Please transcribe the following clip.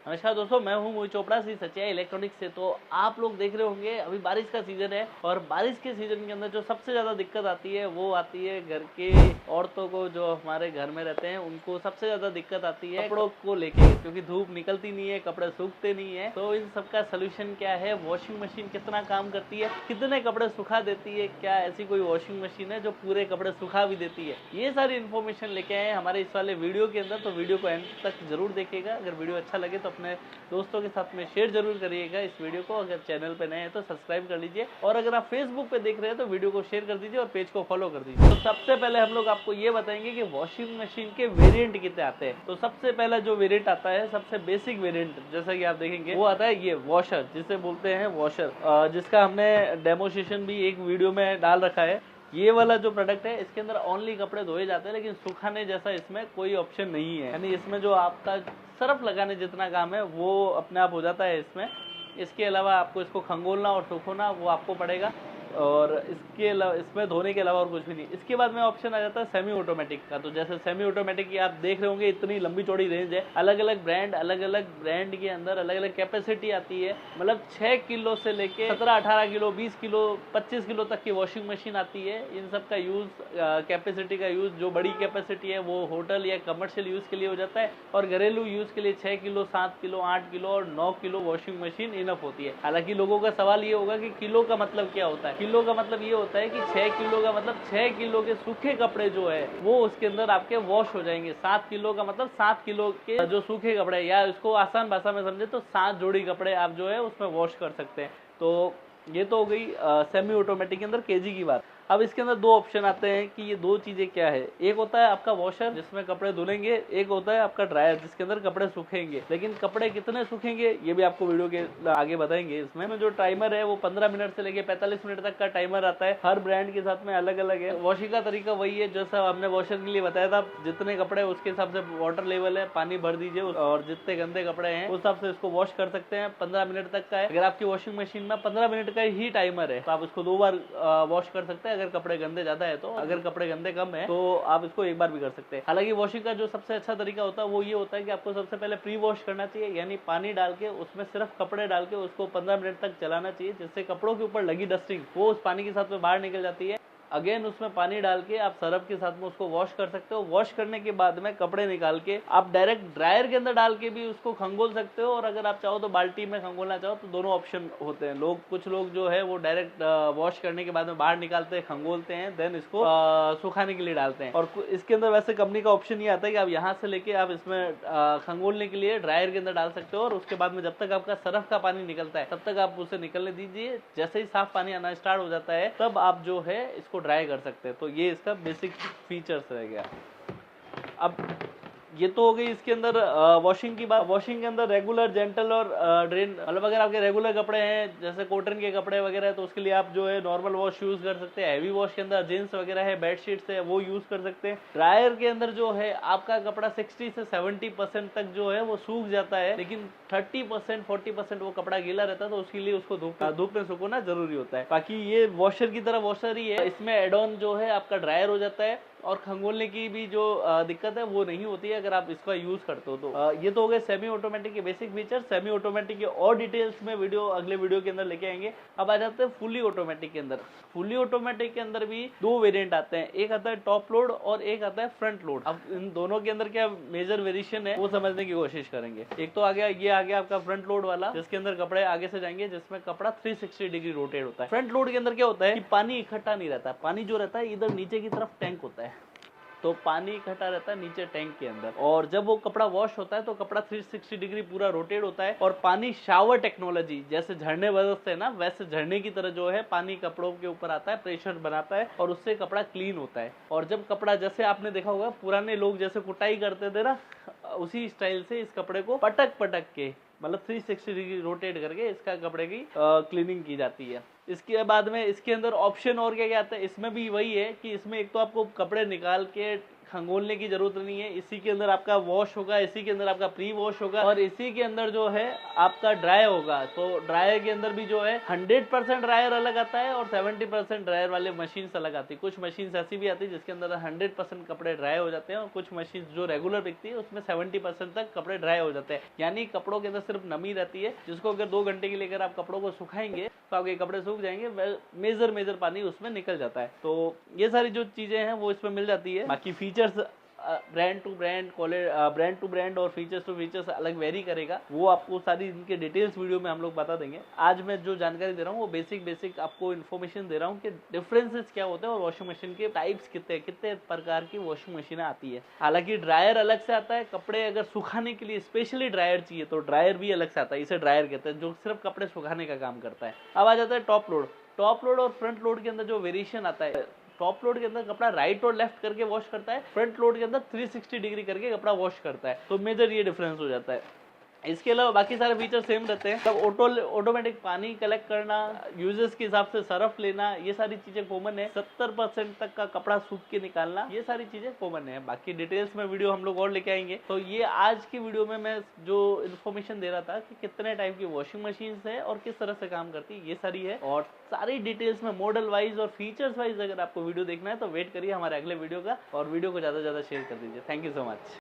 नमस्कार दोस्तों, मैं हूं मोहित चोपड़ा श्री सच्चाई इलेक्ट्रॉनिक्स से। तो आप लोग देख रहे होंगे अभी बारिश का सीजन है और बारिश के सीजन के अंदर जो सबसे ज़्यादा दिक्कत आती है वो आती है घर के औरतों को, जो हमारे घर में रहते हैं उनको सबसे ज़्यादा दिक्कत आती है कपड़ों को लेके, क्योंकि धूप निकलती नहीं है, कपड़े सूखते नहीं है। तो इन सब का सोल्यूशन क्या है, वॉशिंग मशीन कितना काम करती है, कितने कपड़े सुखा देती है, क्या ऐसी कोई वॉशिंग मशीन है जो पूरे कपड़े सुखा भी देती है, ये सारी इन्फॉर्मेशन लेके आए हमारे इस वाले वीडियो के अंदर। तो वीडियो को एंड तक जरूर देखिएगा। अगर वीडियो अच्छा लगे तो अपने दोस्तों के साथ में शेयर जरूर करिएगा इस वीडियो को। अगर चैनल पे नए हैं तो सब्सक्राइब कर लीजिए, और अगर आप फेसबुक पे देख रहे हैं तो वीडियो को शेयर कर दीजिए और पेज को फॉलो कर दीजिए। तो सबसे पहले हम लोग आपको ये बताएंगे कि वॉशिंग मशीन के वेरिएंट कितने आते हैं। तो सबसे पहला जो वेरिएंट आता है, सबसे बेसिक वेरिएंट, जैसा कि आप देखेंगे, वो आता है ये वॉशर, जिसे बोलते हैं वॉशर, जिसका हमने डेमोस्ट्रेशन भी एक वीडियो में डाल रखा है। ये वाला जो प्रोडक्ट है, इसके अंदर ओनली कपड़े धोए जाते हैं, लेकिन सुखाने जैसा इसमें कोई ऑप्शन नहीं है। यानी इसमें जो आपका सर्फ लगाने जितना काम है वो अपने आप हो जाता है इसमें। इसके अलावा आपको इसको खंगोलना और सुखोना वो आपको पड़ेगा, और इसके अलावा इसमें धोने के अलावा और कुछ भी नहीं। इसके बाद में ऑप्शन आ जाता है सेमी ऑटोमेटिक का। तो जैसे सेमी ऑटोमेटिक की आप देख रहे होंगे, इतनी लंबी चौड़ी रेंज है, अलग अलग ब्रांड के अंदर अलग अलग कैपेसिटी आती है। मतलब 6 किलो से लेके 17-18 किलो, 20 किलो, 25 किलो तक की वॉशिंग मशीन आती है। इन सब का यूज, कैपेसिटी का यूज, जो बड़ी कैपेसिटी है वो होटल या कमर्शियल यूज के लिए हो जाता है, और घरेलू यूज के लिए 6 किलो, 7 किलो, 8 किलो और 9 किलो वॉशिंग मशीन इनफ होती है। हालांकि लोगों का सवाल ये होगा कि किलो का मतलब क्या होता है। किलो का मतलब ये होता है कि 6 किलो का मतलब 6 किलो के सूखे कपड़े जो है वो उसके अंदर आपके वॉश हो जाएंगे। 7 किलो का मतलब 7 किलो के जो सूखे कपड़े, या इसको आसान भाषा में समझे तो 7 जोड़ी कपड़े आप जो है उसमें वॉश कर सकते हैं। तो ये तो हो गई सेमी ऑटोमेटिक के अंदर केजी की बात। अब इसके अंदर दो ऑप्शन आते हैं कि ये दो चीजें क्या है। एक होता है आपका वॉशर, जिसमें कपड़े धुलेंगे, एक होता है आपका ड्रायर, जिसके अंदर कपड़े सूखेंगे। लेकिन कपड़े कितने सूखेंगे ये भी आपको वीडियो के आगे बताएंगे। इसमें जो टाइमर है वो 15 मिनट से लेके 45 मिनट तक का टाइमर आता है। हर ब्रांड के साथ में अलग अलग है। वॉशिंग का तरीका वही है जैसा हमने वॉशर के लिए बताया था। जितने कपड़े उसके हिसाब से वाटर लेवल है, पानी भर दीजिए, और जितने गंदे कपड़े हैं उस हिसाब से इसको वॉश कर सकते हैं। 15 मिनट तक का है। अगर आपकी वॉशिंग मशीन में 15 मिनट का ही टाइमर है तो आप इसको 2 बार वॉश कर सकते हैं। अगर कपड़े गंदे ज्यादा है तो, अगर कपड़े गंदे कम है तो आप इसको एक बार भी कर सकते हैं। हालांकि वॉशिंग का जो सबसे अच्छा तरीका होता है वो ये होता है कि आपको सबसे पहले प्री वॉश करना चाहिए, यानी पानी डाल के उसमें सिर्फ कपड़े डाल के उसको 15 मिनट तक चलाना चाहिए, जिससे कपड़ों के ऊपर लगी डस्टिंग वो उस पानी के साथ में बाहर निकल जाती है। अगेन उसमें पानी डाल के आप सरफ के साथ में उसको वॉश कर सकते हो। वॉश करने के बाद में कपड़े निकाल के आप डायरेक्ट ड्रायर के अंदर डाल के भी उसको खंगोल सकते हो, और अगर आप चाहो तो बाल्टी में खंगोलना चाहो तो दोनों ऑप्शन होते हैं। कुछ लोग जो है वो डायरेक्ट वॉश करने के बाद में बाहर निकालते हैं, खंगोलते हैं, देन इसको सुखाने के लिए डालते हैं। और इसके अंदर वैसे कंपनी का ऑप्शन ये आता है कि आप यहाँ से लेके आप इसमें खंगोलने के लिए ड्रायर के अंदर डाल सकते हो, और उसके बाद में जब तक आपका सरफ का पानी निकलता है तब तक आप उसे निकलने दीजिए। जैसे ही साफ पानी आना स्टार्ट हो जाता है तब आप जो है इसको ड्राई कर सकते हैं। तो ये इसका बेसिक फीचर्स रह गया। अब ये तो हो गई इसके अंदर वॉशिंग की बात। वॉशिंग के अंदर रेगुलर, जेंटल और ड्रेन, मतलब अगर आपके रेगुलर कपड़े हैं जैसे कॉटन के कपड़े वगैरह है तो उसके लिए आप जो है नॉर्मल वॉश यूज कर सकते हैं। हैवी वॉश के अंदर जींस वगैरह है, बेडशीट्स है, वो यूज कर सकते हैं। ड्रायर के अंदर जो है आपका कपड़ा 60 से 70% तक जो है वो सूख जाता है, लेकिन 30% 40% वो कपड़ा गीला रहता है, तो उसके लिए उसको धूप में सुखाना जरूरी होता है। बाकी ये वॉशर की तरह वॉशर ही है। इसमें एड ऑन जो है आपका ड्रायर हो जाता है, और खंगोलने की भी जो दिक्कत है वो नहीं होती है अगर आप इसका यूज करते हो तो। ये तो हो गए सेमी ऑटोमेटिक के बेसिक फीचर। सेमी ऑटोमेटिक के और डिटेल्स में अगले वीडियो के अंदर लेके आएंगे। अब आ जाते हैं फुली ऑटोमेटिक के अंदर। फुली ऑटोमेटिक के अंदर भी दो वेरिएंट आते हैं, एक आता है टॉप लोड और एक आता है फ्रंट लोड। अब इन दोनों के अंदर क्या मेजर वेरिएशन है वो समझने की कोशिश करेंगे। एक तो आ गया आपका फ्रंट लोड वाला, जिसके अंदर कपड़े आगे से जाएंगे, जिसमें कपड़ा 360 डिग्री रोटेट होता है। फ्रंट लोड के अंदर क्या होता है कि पानी इकट्ठा नहीं रहता। पानी जो रहता है इधर नीचे की तरफ टैंक होता है, तो पानी इकट्ठा रहता है नीचे टैंक के अंदर, और जब वो कपड़ा वॉश होता है तो कपड़ा 360 डिग्री पूरा रोटेट होता है, और पानी शावर टेक्नोलॉजी, जैसे झरने बरसते हैं ना, वैसे झरने की तरह जो है पानी कपड़ों के ऊपर आता है, प्रेशर बनाता है, और उससे कपड़ा क्लीन होता है। और जब कपड़ा, जैसे आपने देखा होगा पुराने लोग जैसे कुटाई करते थे ना, उसी स्टाइल से इस कपड़े को पटक के, मतलब 360 डिग्री रोटेट करके इसका कपड़े की क्लीनिंग की जाती है। इसके बाद में इसके अंदर ऑप्शन और क्या क्या आता है, इसमें भी वही है कि इसमें एक तो आपको कपड़े निकाल के खंगोलने की जरूरत नहीं है। इसी के अंदर आपका वॉश होगा, इसी के अंदर आपका प्री वॉश होगा और इसी के अंदर जो है आपका ड्राई होगा। तो ड्रायर के अंदर भी जो है 100% ड्रायर अलग आता है और 70% ड्रायर वाले मशीन अलग आती है। कुछ मशीन ऐसी भी आती है जिसके अंदर 100% कपड़े ड्राई हो जाते हैं और कुछ मशीन जो रेगुलर बिकती है उसमें 70% तक कपड़े ड्राई हो जाते हैं। यानी कपड़ों के अंदर सिर्फ नमी रहती है, जिसको अगर 2 घंटे के लिए अगर आप कपड़ों को सुखाएंगे तो आपके कपड़े सूख जाएंगे। मेजर पानी उसमें निकल जाता है। तो ये सारी जो चीजें हैं वो इसमें मिल जाती है। बाकी फीचर्स ब्रांड टू ब्रांड और फीचर्स टू फीचर्स अलग वेरी करेगा, वो आपको सारी इनके डिटेल्स वीडियो में हम लोग बता देंगे। आज मैं जो जानकारी दे रहा हूँ वो बेसिक आपको इन्फॉर्मेशन दे रहा हूँ कि डिफरेंसेस क्या होते हैं और वॉशिंग मशीन के टाइप्स कितने प्रकार की वॉशिंग मशीन आती है। हालांकि ड्रायर अलग से आता है, कपड़े अगर सुखाने के लिए स्पेशली ड्रायर चाहिए तो ड्रायर भी अलग से आता है, इसे ड्रायर कहते हैं, जो सिर्फ कपड़े सुखाने का काम करता है। अब आ जाता है टॉप लोड और फ्रंट लोड के अंदर जो वेरिएशन आता है। टॉप लोड के अंदर कपड़ा राइट और लेफ्ट करके वॉश करता है, फ्रंट लोड के अंदर 360 डिग्री करके कपड़ा वॉश करता है। तो मेजर ये डिफरेंस हो जाता है। इसके अलावा बाकी सारे फीचर सेम रहते हैं। तब ऑटोमेटिक पानी कलेक्ट करना, यूजर्स के हिसाब से सरफ लेना, ये सारी चीजें कॉमन है। 70% तक का कपड़ा सूख के निकालना, ये सारी चीजें कॉमन है। बाकी डिटेल्स में वीडियो हम लोग और लेके आएंगे। तो ये आज की वीडियो में मैं जो इन्फॉर्मेशन दे रहा था कि कितने टाइप की वॉशिंग मशीन है और किस तरह से काम करती है, ये सारी है। और सारी डिटेल्स में मॉडल वाइज और फीचर्स वाइज अगर आपको वीडियो देखना है तो वेट करिए हमारे अगले वीडियो का और वीडियो को ज्यादा से ज्यादा शेयर कर दीजिए। Thank you so much.